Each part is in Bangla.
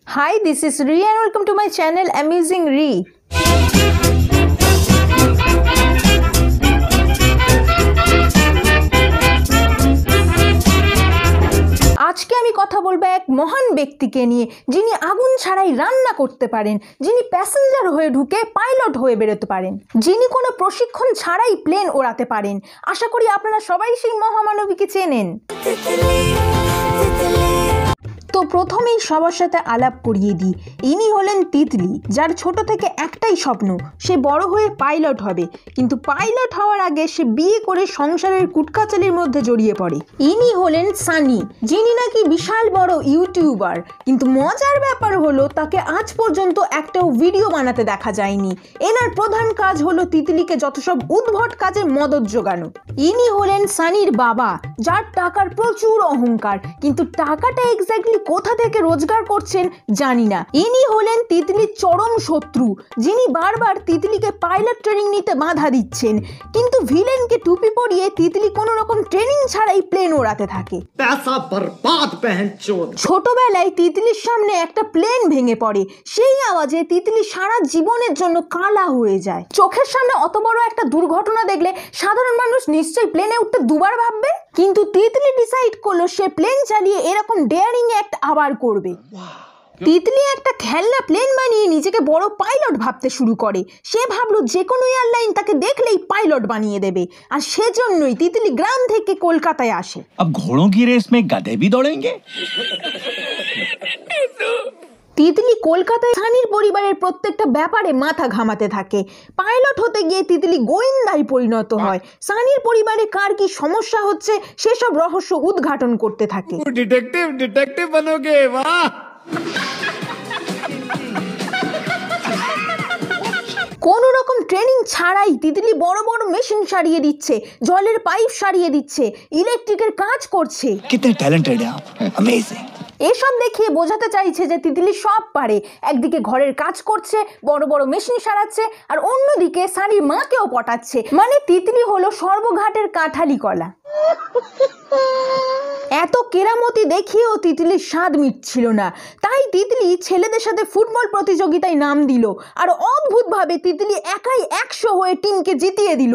Hi, this is Ree and welcome to my channel Amazing Ree. আজকে আমি কথা বলবো এক মহান ব্যক্তিকে নিয়ে, যিনি আগুন ছাড়াই রান্না করতে পারেন, যিনি প্যাসেঞ্জার হয়ে ঢুকে পাইলট হয়ে বেরোতে পারেন, যিনি কোনো প্রশিক্ষণ ছাড়াই প্লেন ওড়াতে পারেন। আশা করি আপনারা সবাই সেই মহামানবীকে চেনেন। তো প্রথমেই সবার সাথে আলাপ করিয়ে দিই, ইনি হলেন তিতলি, যার ছোট থেকে একটাই স্বপ্ন, সে বড় হয়ে পাইলট হবে। কিন্তু পাইলট হওয়ার আগে সে বিয়ে করে সংসারের কুটকাচালির মধ্যে জড়িয়ে পড়ে। ইনি হলেন সানি, যিনি নাকি বিশাল বড় ইউটিউবার, কিন্তু মজার ব্যাপার হলো তাকে আজ পর্যন্ত একটাও ভিডিও বানাতে দেখা যায়নি। এনার প্রধান কাজ হলো তিতলিকে যত সব উদ্ভট কাজে মদত জোগানো। ইনি হলেন সানির বাবা, যার টাকার প্রচুর অহংকার, কিন্তু টাকাটা এক্স্যাক্টলি কোথা থেকে রোজগার করছেন জানি না। ইনি হলেন তিতলির চরম শত্রু, যিনি বারবার তিতলিকে পাইলট ট্রেনিং নিতে বাধা দিচ্ছেন, কিন্তু ভিলেনকে টুপি পরিয়ে তিতলি কোনো রকম ট্রেনিং ছাড়াই প্লেন ওড়াতে থাকে। ছোটবেলায় তিতলির সামনে একটা প্লেন ভেঙে পড়ে, সেই আওয়াজে তিতলি সারা জীবনের জন্য কালা হয়ে যায়। চোখের সামনে অত বড় একটা দুর্ঘটনা দেখলে সাধারণ মানুষ নিশ্চয়ই প্লেনে উঠতে দুবার ভাববে, কিন্তু তিতলি ডিসাইড করলো সে প্লেন চালিয়ে এরকম ডেয়ারিং অ্যাক্ট আবার করবে। তিতলি একটা খেলনা প্লেন বানিয়ে নিজেকে বড় পাইলট ভাবতে শুরু করে। সে ভাবলো যে কোনো এয়ারলাইন তাকে দেখলেই পাইলট বানিয়ে দেবে, আর সেজন্যই তিতলি গ্রাম থেকে কলকাতায় আসে। अब घोड़ों की रेस में गधे भी दौड़ेंगे? তিতলি কলকাতায় সানির পরিবারের প্রত্যেকটা ব্যাপারে মাথা ঘামাতে থাকে। পাইলট হতে গিয়ে তিতলি গোয়েন্দায় পরিণত হয়। সানির পরিবারে কার কি সমস্যা হচ্ছে সেসব রহস্য উদ্ঘাটন করতে থাকে। डिटेक्टिव बनोगे, वाह! কোন রকম ট্রেনিং ছাড়াই তিতলি বড় বড় মেশিন সারিয়ে দিচ্ছে, জলের পাইপ সারিয়ে দিচ্ছে, ইলেকট্রিকের কাজ করছে। कितने टैलेंटेड हैं आप, अमेजिंग। এসব দেখিয়ে বোঝাতে চাইছে যে তিতলি সব পারে। একদিকে ঘরের কাজ করছে, বড় বড় মেশিন সারাচ্ছে, আর অন্যদিকে সানির মাকেও পটাচ্ছে। মানে তিতলি হলো সর্বঘাটের কাঁঠালি কলা। এত কেরামতি দেখিয়েও তিতলির স্বাদ মিটছিল না, তাই তিতলি ছেলেদের সাথে ফুটবল প্রতিযোগিতায় নাম দিল, আর অদ্ভুতভাবে তিতলি একাই 100 হয়ে টিমকে জিতিয়ে দিল।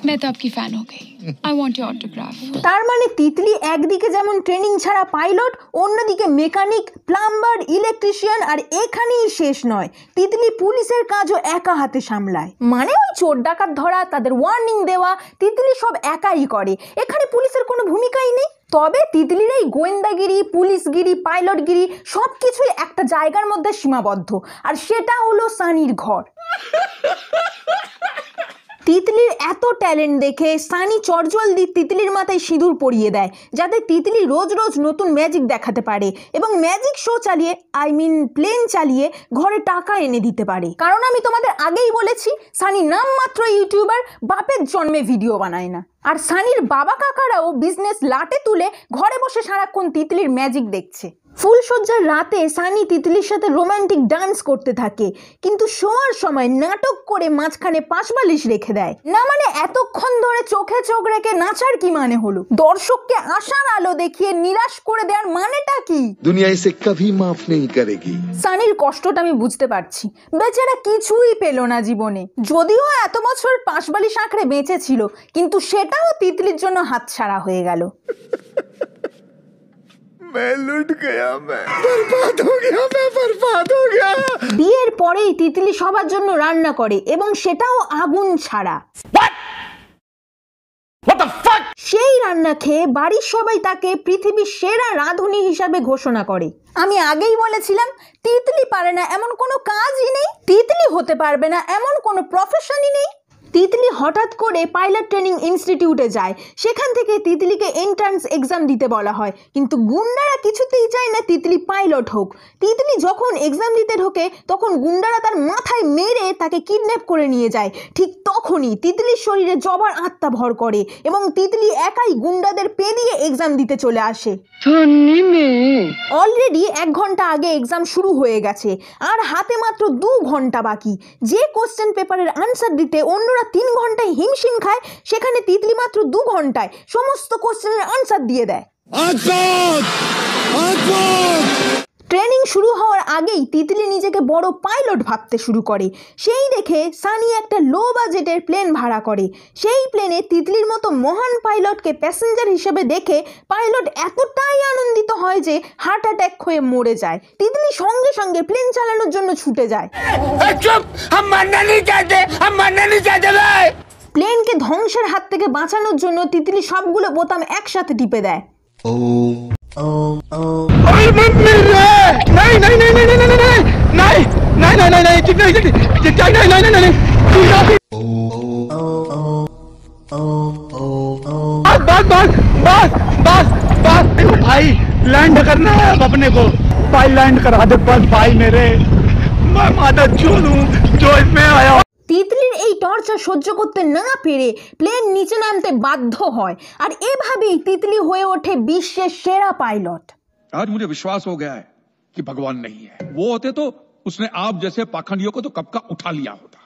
मैं तो आपकी फैन हो गई। I want your autograph। তার মানে তিতলি একদিকে যেমন ট্রেনিং ছাড়া পাইলট, অন্যদিকে মেকানিক, প্লাম্বার, ইলেকট্রিশিয়ান, আর এখানেই শেষ নয়, তিতলি পুলিশের কাজও একা হাতে সামলায়। মানে ওই চোর ডাকাত ধরা, তাদের ওয়ার্নিং দেওয়া, তিতলি সব একাই করে। এখানে পুলিশের কোনো ভূমিকাই নেই। তবে তিতলির এই গোয়েন্দাগিরি, পুলিশগিরি, পাইলটগিরি সবকিছুই একটা জায়গার মধ্যে সীমাবদ্ধ, আর সেটা হলো সানির ঘর। তিতলির এত ট্যালেন্ট দেখে সানি চটজলদি তিতলির মাথায় সিঁদুর পরিয়ে দেয়, যাতে তিতলি রোজ রোজ নতুন ম্যাজিক দেখাতে পারে এবং ম্যাজিক শো চালিয়ে, প্লেন চালিয়ে ঘরে টাকা এনে দিতে পারে। কারণ আমি তোমাদের আগেই বলেছি, সানি নামমাত্র ইউটিউবার, বাপের জন্মে ভিডিও বানায় না। আর সানির বাবা কাকারাও বিজনেস লাটে তুলে ঘরে বসে সারাক্ষণ তিতলির ম্যাজিক দেখছে। ফুলসজ্জার রাতে সানি তিতলির সাথে রোমান্টিক ডান্স করতে থাকে, কিন্তু শোয়ার সময় নাটক করে মাঝখানে পাশবালিশ রেখে দেয়। না মানে এতক্ষণ ধরে চোখে চোখ রেখে নাচার কি মানে হলো? দর্শককে আশার আলো দেখিয়ে নিরাশ করে দেওয়ার মানেটা কি? দুনিয়া ইসে কভি মাফ নেই করেগি। সানির কষ্টটা আমি বুঝতে পারছি, বেচারা কিছুই পেল না জীবনে। যদিও এত বছর পাশবালিশ আঁকড়ে বেঁচে ছিল, কিন্তু সেটাও তিতলির জন্য হাতছাড়া হয়ে গেল। বিয়ের পরেই তিতলি সবার জন্য রান্না করে, এবং সেটাও আগুন ছাড়া। সেই রান্না খেয়ে বাড়ির সবাই তাকে পৃথিবীর সেরা রাঁধুনি হিসাবে ঘোষণা করে। আমি আগেই বলেছিলাম, তিতলি পারে না এমন কোনো কাজই নেই, তিতলি হতে পারবে না এমন কোনো প্রফেশনই নেই। তিতলি হঠাৎ করে পাইলট ট্রেনিং ইনস্টিটিউটে যায়। সেখান থেকে তিতলিকে এন্ট্রান্স এক্সাম দিতে বলা হয়, কিন্তু গুন্ডারা কিছুতেই চায় না তিতলি পাইলট হোক। তিতলি যখন এক্সাম দিতে ঢোকে, তখন গুন্ডারা তার মাথায় মেরে তাকে কিডন্যাপ করে নিয়ে যায়। ঠিক তখনই তিতলির শরীরে জবার আত্মা ভর করে, এবং তিতলি একাই গুন্ডাদের পেরিয়ে এক্সাম দিতে চলে আসে। অলরেডি 1 ঘন্টা আগে এক্সাম শুরু হয়ে গেছে, আর হাতে মাত্র 2 ঘন্টা বাকি। যে কোশ্চেন পেপারের আনসার দিতে অন্যরা 3 ঘন্টায় হিমশিম খায়, সেখানে তিতলি মাত্র 2 ঘন্টায় সমস্ত কোশ্চেনের আনসার দিয়ে দেয়। ট্রেনিং শুরু হওয়ার আগেই তিতলি নিজেকে বড় পাইলট ভাবতে শুরু করে। সেই দেখে সানি একটা লো বাজেটের প্লেন ভাড়া করে। সেই প্লেনে তিতলির মতো মহান পাইলটকে প্যাসেঞ্জার হিসেবে দেখে পাইলট এতটাই আনন্দিত হয় যে হার্ট অ্যাটাক হয়ে মরে যায়। তিতলি সঙ্গে সঙ্গে প্লেন চালানোর জন্য ছুটে যায়। প্লেনকে ধ্বংসের হাত থেকে বাঁচানোর জন্য তিতলি সবগুলো বোতাম একসাথে টিপে দেয়। भाई लैंड करना है अब अपने को। भाई लैंड करा दे बस भाई मेरे, मैं माता चूर हूँ जो इसमें आया। তিতলির এই টর্চার সহ্য করতে না পেরে প্লেন নিচে নামতে বাধ্য হয়, আর এভাবেই তিতলি হয়ে ওঠে বিশ্বের সেরা পাইলট। आज मुझे विश्वास हो गया है कि भगवान नहीं है। वो होते तो उसने आप जैसे पाखंडियों को तो कब का उठा लिया होता।